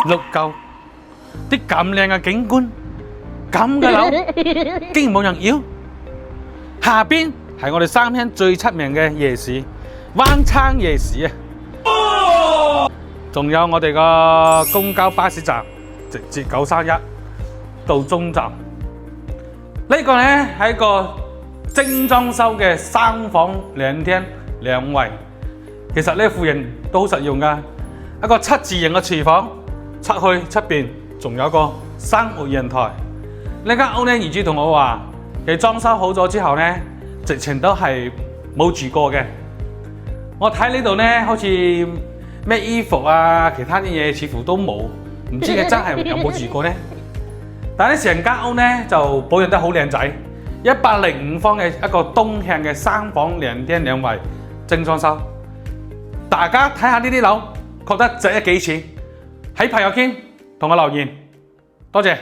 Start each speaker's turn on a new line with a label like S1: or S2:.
S1: 六舊，啲咁靚嘅景觀，咁嘅樓，竟然冇人要。下邊係我哋三鄉最出名嘅夜市灣撐夜市啊！仲有我哋個公交巴士站，直接931到中站。呢個呢係一個精裝修嘅3房2廳2衛，其實呢副型都好實用噶。一個7字形嘅廚房，出邊仲有個生活陽台。呢間屋呢，業主同我話，佢裝修好咗之後呢，直情都係冇住過嘅。我睇呢度呢，好似咩衣服啊，其他啲嘢似乎都冇，唔知佢真係有冇住過呢？但係成間屋呢就保養得好靚仔，105方嘅一個東向嘅3房2廳2衛精裝修。大家睇下呢啲樓，覺得值咗幾錢？喺朋友圈同我留言，多謝。